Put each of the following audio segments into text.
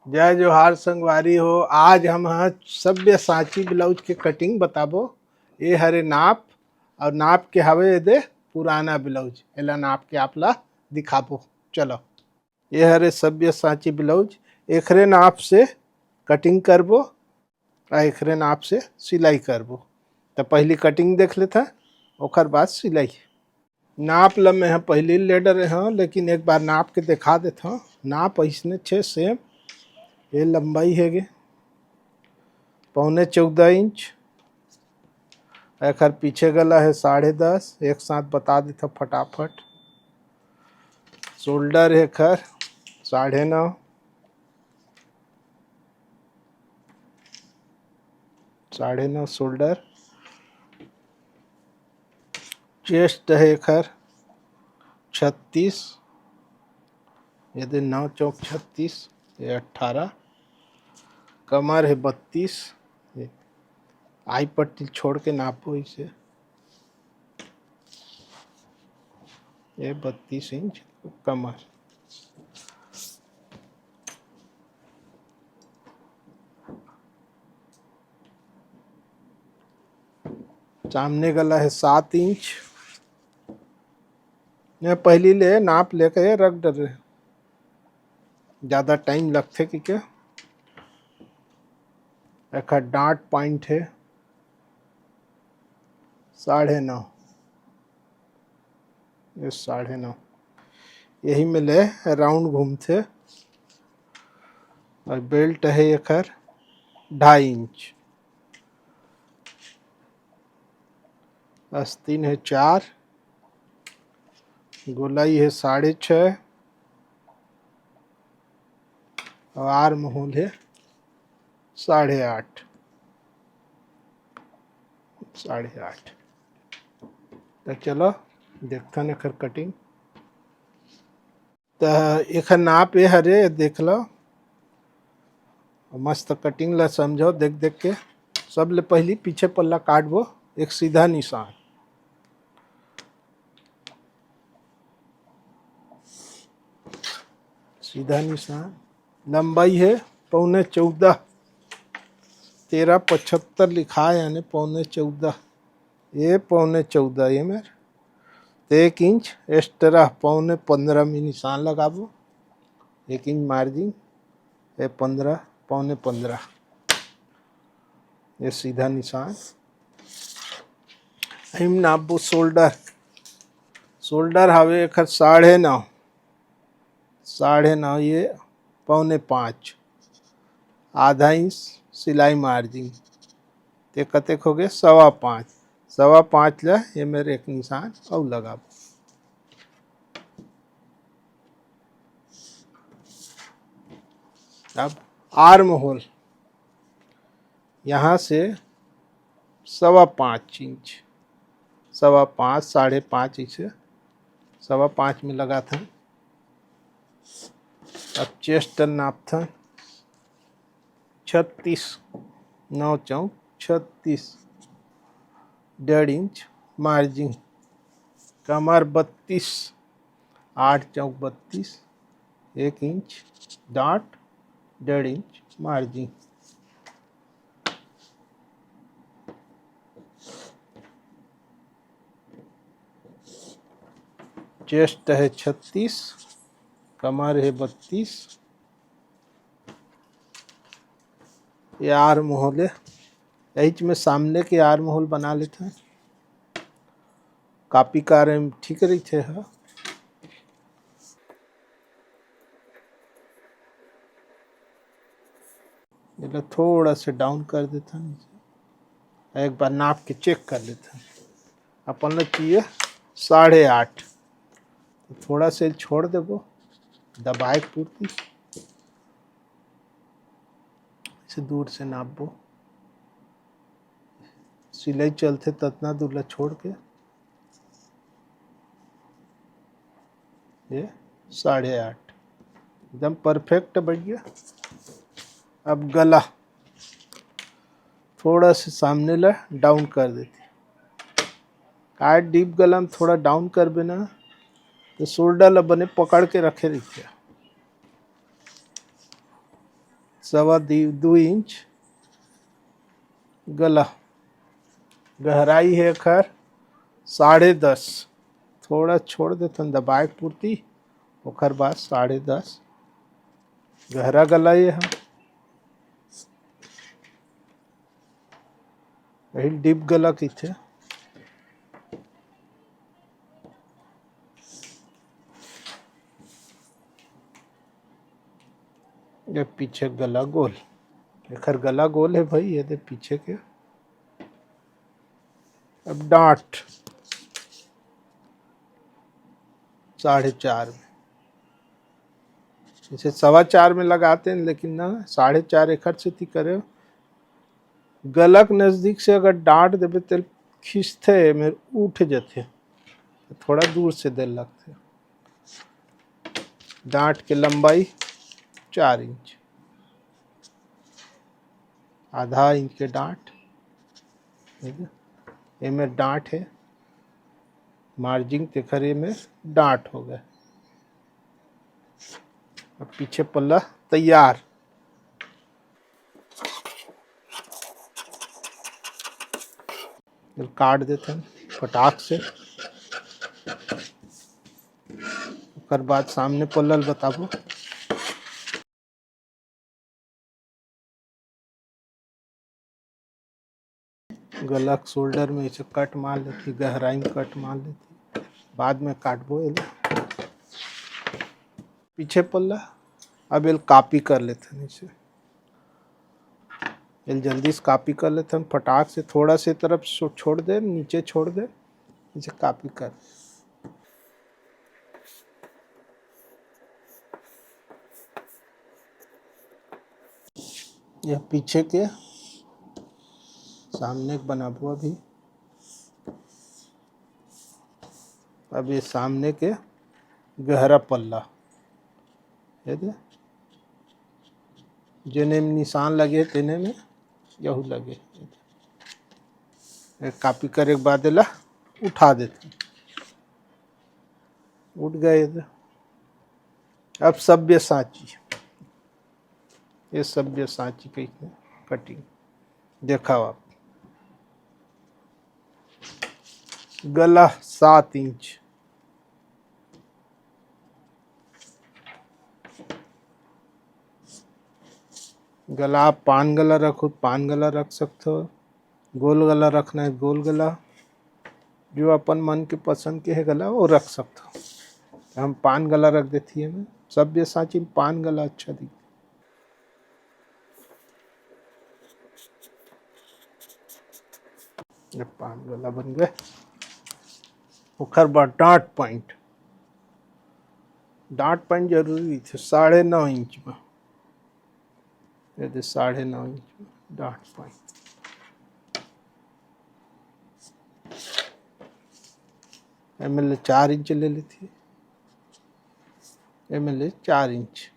जय जोहार संगवारी हो। आज हम हाँ सब्यसाची ब्लाउज के कटिंग बताबो। ये हरे नाप और नाप के हवे दे पुराना ब्लाउज एला नाप के आपला दिखाबो। चलो ये हरे सब्यसाची ब्लाउज एकरे नाप से कटिंग करबो और एकरे नाप से सिलाई करबो। तो पहली कटिंग देख लेता ओकर बाद सिलाई। नाप ला मैं पहले ले डरे हाँ, लेकिन एक बार नाप के दिखा देता हूँ। नाप ऐसने छे सेम। ये लंबाई है गे 14.25 इंच। एक पीछे गला है 10.5। एक साथ बता देता फटाफट। शोल्डर है 9.5। शोल्डर। चेस्ट है 36। यदि 9 चौक 36 ये 18। कमर है 32। आई पट्टी छोड़ के नापो इसे। ये 32 इंच कमर। सामने गला है 7 इंच। मैं पहली ले नाप लेके रख डर ज़्यादा टाइम लगते कि क्या। एक डांट पॉइंट है 9.5। ये 9.5 यही में ले राउंड घूमते। और बेल्ट है एक 2.5 इंच। आस्तीन है 4। गोलाई है 6.5। और आर्म होल है 8.5। तो चलो देखता न खर कटिंग। तो एक नाप ये हरे देख लो। मस्त कटिंग ला समझो देख देख के। सब ले पहली पीछे पल्ला काटबो एक सीधा निशान। सीधा निशान। लंबाई है 14.25। 13.75 लिखा है यानी 14.25। ये 14.25 ये मेरे 1 इंच एक्स्ट्रा 14.15 में निशान लगाबो। 1 इंच मार्जिन ये 15 14.15 ये सीधा निशान। हम नापबो शोल्डर। शोल्डर हवे एक 9.5। 9.5 ये 4.25। आधा इंच सिलाई मार्जिन ते कतेक हो गए 5.25। 5.25 ला ये मेरे एक निशान और लगाबो। अब आर्म होल यहाँ से 5.25 इंच। 5.25 5.5 इसे 5.25 में लगा था। अब चेस्ट नाप था 36। 9 चौक 36 1.5 इंच मार्जिन। कमर 32। 8 चौक 32 1 inch dot 1.5 inch margin. Chest है 36। कमर है 32। ये आर्म होल है। यही में सामने के आर्म होल बना लेते हैं। कॉपी कार ठीक रही थे हाँ। ये थोड़ा सा डाउन कर देता नीचे। एक बार नाप के चेक कर लेते हैं। अपन लोग चाहिए 8.5। तो थोड़ा सा छोड़ देबो दबाए पूर्ति से दूर से नापबो। सिलाई चलते ततना दूर छोड़ के ये 8.5 एकदम परफेक्ट बैठ गया। अब गला थोड़ा सा सामने ला डाउन कर देते। काट डीप गला में थोड़ा डाउन कर बिना तो शोल्डर ला बने पकड़ के रखे रखिए। 2.25 इंच गला, गहराई है खर 10.5, थोड़ा छोड़ देते दबाए पूर्ति, ओकर बाद 10.5 गहरा गला ये है। यही डीप गला की थे। ये पीछे गला गोल, एखर गला गोल है भाई, ये दे पीछे के। अब डांट 4.5 में, इसे 4.25 में लगाते हैं, लेकिन ना 4.5 एखर से थी करे। गलक नजदीक से अगर डांट देवे तो खींचते मेरे उठ जाते, थोड़ा दूर से दे लगते। डांट की लंबाई 4 इंच, आधा इंच के डांट, ये में डांट है, मार्जिन तेखरे में डांट हो गए। अब पीछे पल्ला तैयार। काट देते हैं फटाक से, ओकर बाद सामने पल्ला बताबो। गला शोल्डर में इसे कट मार लेती, गहराई में कट मार लेती, बाद में काटबो। पीछे पल्ला अब ये कॉपी कर लेते हैं, इसे ये जल्दी से कॉपी कर लेते हैं फटाक से, थोड़ा से तरफ छोड़ दे, नीचे छोड़ दे, इसे कॉपी कर। यह पीछे के सामने बनाबो अभी। अब ये सामने के गहरा पल्ला, ये दे जेने में निशान लगे तेने में यहू लगे। कॉपी करे के बाद ला उठा देते, उठ गए। अब सब्यसाची, ये सब्यसाची की कटिंग देखा आप। गला 7 इंच, गला आप पान गला रखो, पान गला रख सकते हो, गोल गला रखना है गोल गला, जो अपन मन के पसंद के है गला वो रख सकते हो। हम पान गला रख देती है, मैं सब्यसाची में पान गला अच्छा दिखता। पान गला बन गए। ओखर बाद डांट पॉइंट, डांट पॉइंट जरूरी थे 9.5 इंच में, ये 9.5 इंच में डांट पॉइंट। ML 4 इंच ले लेती है, ML 4 इंच।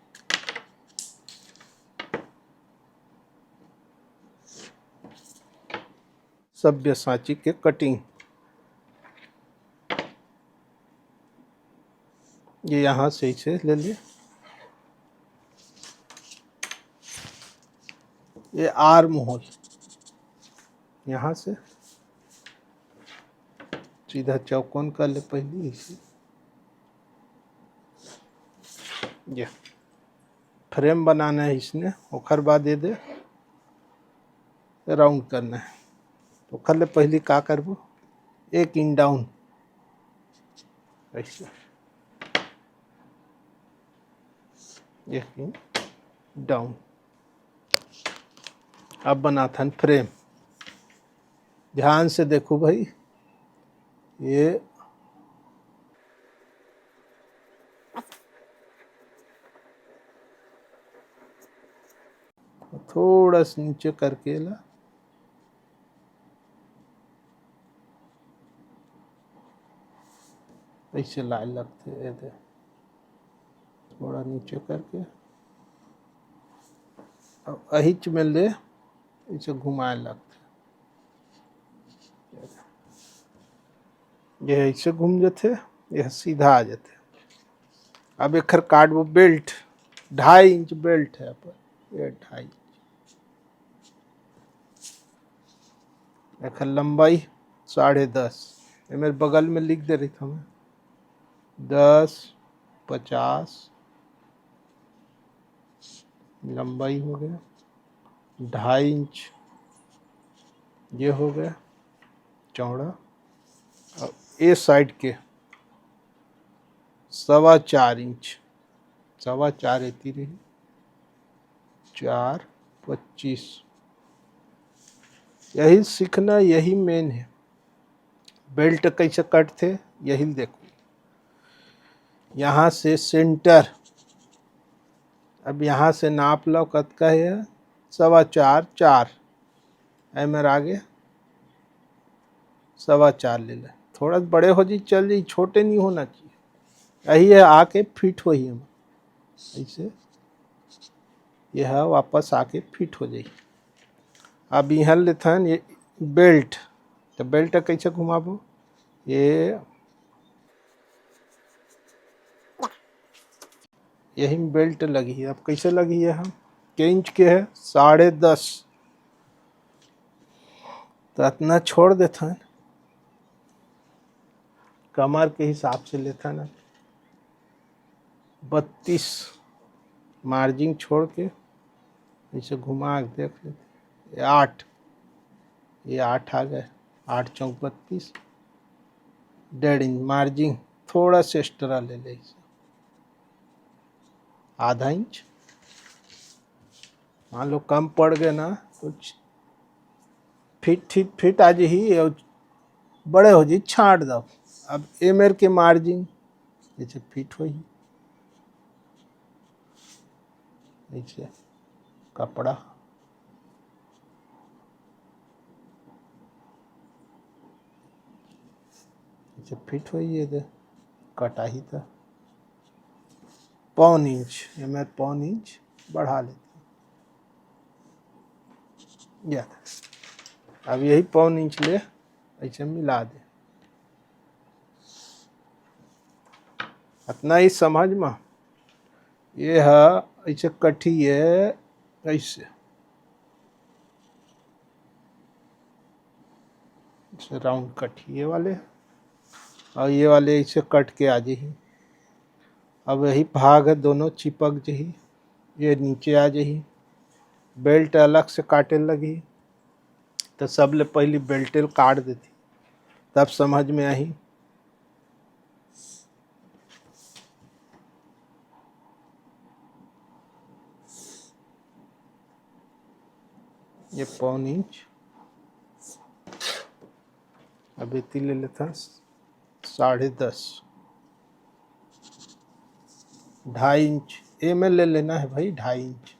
सब्यसाची के कटिंग ये यहाँ से इसे ले लिए। ये आर्म होल, यहाँ से सीधा चौकोन कर ले पहले इसे। ये फ्रेम बनाना है इसने, ओखर बाद दे दे राउंड करना है। तो ओखर ले पहले का करबो, 1 इंच डाउन ऐसे, 1 इंच डाउन। अब बनाता है फ्रेम, ध्यान से देखो भाई, ये थोड़ा सा नीचे करके ला, ऐसे लाइन लगते है, थोड़ा नीचे करके अब अहिच में ले इसे घुमाए लगते, ये ऐसे घूम जाते, यह सीधा आ जाते। अब एक काट वो बेल्ट 2.5 इंच बेल्ट है पर ये 2.5। एक लंबाई 10.5। ये मेरे बगल में लिख दे रही था मैं। 10, 50 लंबाई हो गया, 2.5 इंच ये हो गया चौड़ा, और ए साइड के 4.25 इंच, 4.25 रहती रही, 4.25। यही सीखना, यही मेन है। बेल्ट कैसे कट थे यही देखो। यहाँ से सेंटर, अब यहाँ से नाप लो कत का है 4.25, 4 है मेरे आगे 4.25 ले ले। थोड़ा बड़े हो जी चल जी, छोटे नहीं होना चाहिए। यही है आके फिट हो ही हम ऐसे, यह वापस आके फिट हो जाए। अब यहाँ लेता है ये बेल्ट, तो बेल्ट कैसे घुमाबो, ये यही बेल्ट लगी है। अब कैसे लगी है, हम के इंच के है 10.5, तो इतना छोड़ देता है, कमर के हिसाब से लेता है ना। 32 मार्जिन छोड़ के ऐसे घुमा के देख लेते, 8, ये 8 आ गए, 8 चौक 32, 1.5 इंच मार्जिन थोड़ा सा एक्स्ट्रा ले ले, आधा इंच। मान लो कम पड़ गए ना, कुछ फिट आज ही और बड़े हो जी छाट दो। अब एमर के मार्जिन जैसे फिट हो ही ऐसे कपड़ा ऐसे फिट हो ही दे, कटा ही था 1.25 इंच, एमर 1.25 इंच बढ़ा लेते या। अब यही 1.25 इंच ले ऐसे मिला दे, इतना ही समझ में। ये है ऐसे कठी है, ऐसे राउंड कट ये वाले, और ये वाले ऐसे कट के आ जाही। अब यही भाग है दोनों चिपक जही, ये नीचे आ जही। बेल्ट अलग से काटे लगी, तो सब ले पहली बेल्टे काट देती, तब समझ में आई। ये 1.25 इंच, अब इतनी ले लेता 10.5, 2.5 इंच ए में ले लेना है भाई, 2.5 इंच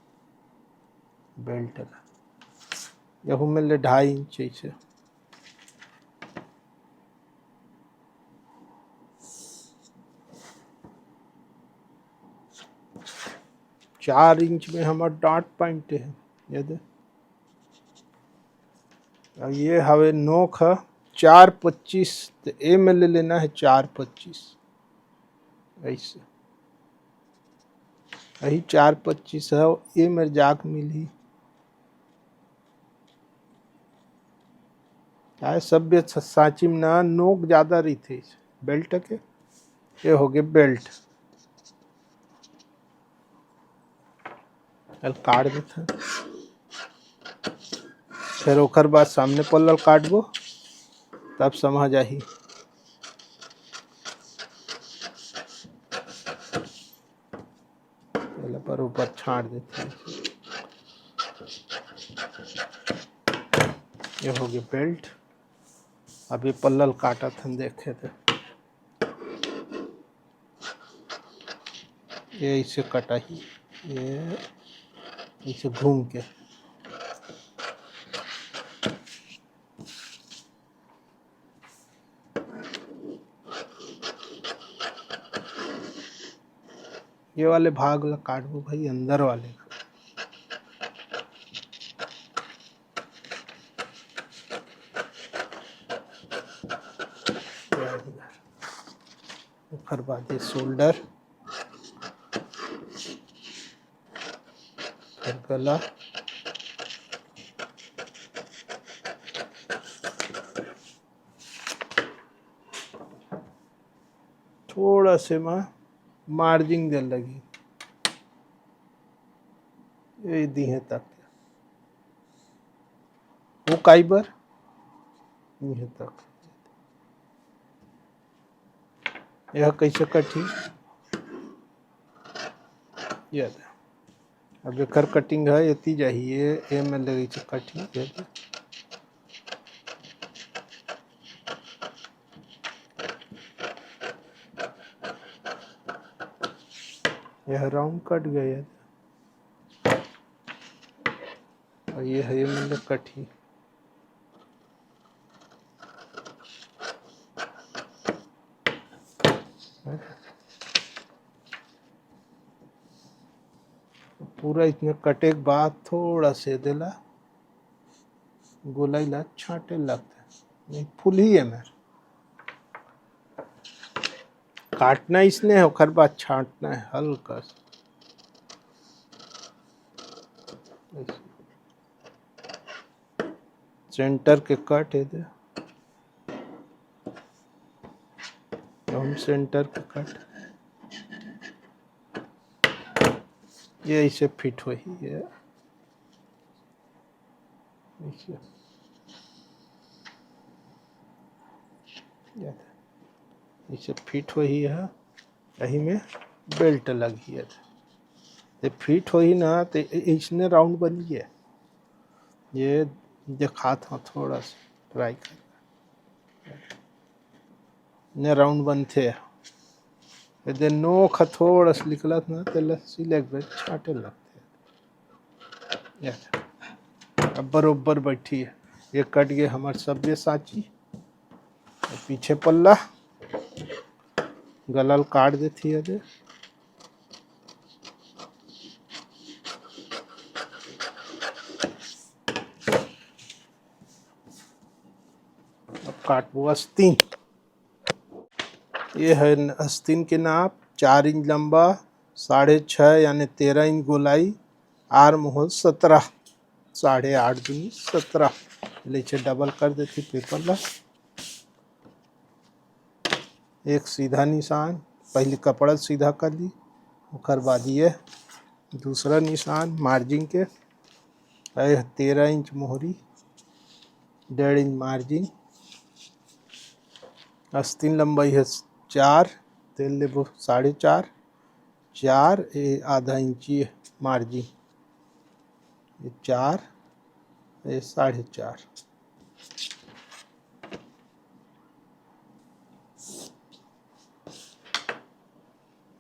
बेल्ट का, यहू में ले 2.5 इंच ऐसे। चार इंच में हमारा डॉट पॉइंट है, ये दे। अब ये हवे नोक है 4.25, तो ए में ले लेना है 4.25 ऐसे, यही 4.25 है, ए में जाक मिली है। सभ्य सांची में ना नोक ज्यादा रही थे बेल्ट के। ये हो गए बेल्ट, काट देते, फिर ओकर बाद सामने पल्लल काटबो, तब समझ आही। पहले पर ऊपर छाट देते हैं। ये हो गया बेल्ट। अभी पल्लल काटा था देखे थे, ये इसे कटा ही, ये इसे घूम के ये वाले भाग ला काटबो भाई, अंदर वाले फिर बाद शोल्डर, फिर पहला थोड़ा से मार्जिन दे लगी ये दी है तक वो काई बार ये तक यह कैसे कटी ये अब एकर कटिंग है ये चाहिए ए में लगी कटी यह राउंड कट गया और ये है मतलब कटी पूरा इतने कटे के बाद थोड़ा से देला गोलाई छाटे लगता नहीं फुल ही है मेरे काटना इसने है और बाद छाटना है हल्का सा सेंटर के कट है दे हम सेंटर के कट ये इसे फिट हो ही है इसे फिट हो ही है यही में बेल्ट लगी है ये फिट हो ही ना तो इसने राउंड बनी है ये दिखा था थोड़ा सा ट्राई कर ने राउंड बनते यदि नोख थोड़ा सा निकलत ना तो लस्सी लग छाटे लगते अब बरोबर बैठी है ये कट गए हमारे सब्यसाची पीछे पल्ला गलल काट देती है दे काटबो आस्तीन ये है आस्तीन के नाप 4 इंच लंबा 6.5 यानी 13 इंच गोलाई आर्म होल 17 8.5 दूनी 17 नीचे डबल कर देती पेपर ला एक सीधा निशान पहले कपड़ा सीधा कर ली उसके बाद ये दूसरा निशान मार्जिन के 13 इंच मोहरी 1.5 इंच मार्जिन आस्तीन लंबाई है 4 तेल लेबो 4.5 4 आधा इंची मार्जिन ये 4 ये 4.5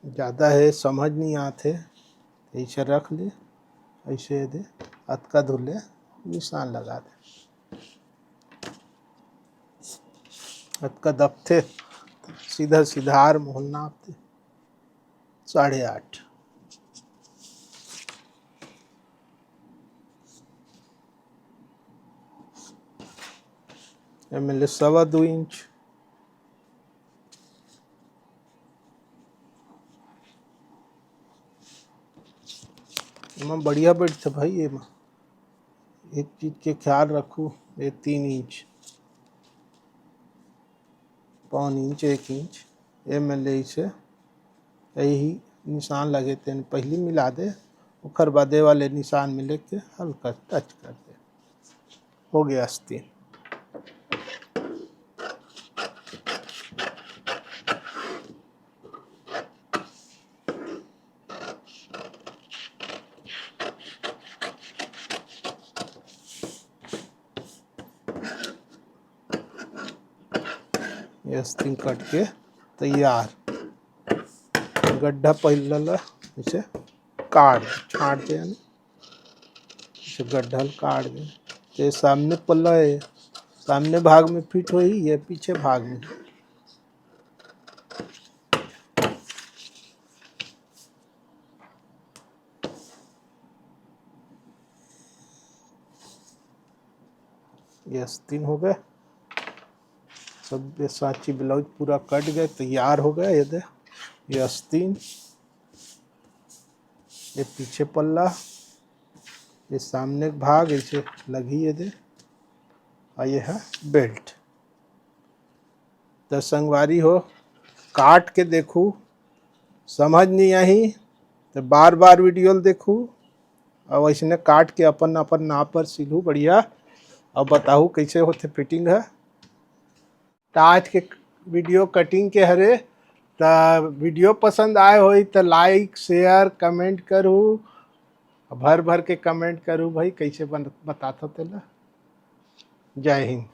ज़्यादा है समझ नहीं आते ऐसे रख ले ऐसे दे अतका धुल ले निशान लगा दे अतका दबते सीधा सीधा आर्म होल नापते 8.5 मिले 2.25 इंच बढ़िया बैठते भाई ये एक चीज के ख्याल रखो ये 3 इंच 1.25 इंच 1 इंच ये मिले इसे यही निशान लगे थे पहली मिला दे उखर बादे वाले निशान मिले के हल्का टच कर दे हो गया आस्तीन ये आस्तीन कट के तैयार गड्ढा पहले इसे काट छाट दे यानी इसे गड्ढा काट दे तो सामने पल्ला है सामने भाग में फिट हो ही है पीछे भाग में ये आस्तीन हो गए सब्यसाची ब्लाउज पूरा कट गए तैयार हो गया ये दे ये आस्तीन ये पीछे पल्ला ये सामने का भाग ऐसे लगी ये दे, और ये है बेल्ट। तो संगवारी हो, काट के देखू, समझ नहीं आई तो बार बार वीडियो देखू, और वैसने काट के अपन अपन नाप पर सिलू बढ़िया, और बताऊ कैसे होते फिटिंग है। तो आज के वीडियो कटिंग के हरे, तो वीडियो पसंद आए हो तो लाइक शेयर कमेंट करू, भर भर के कमेंट करू भाई कैसे बताता तेला। जय हिंद।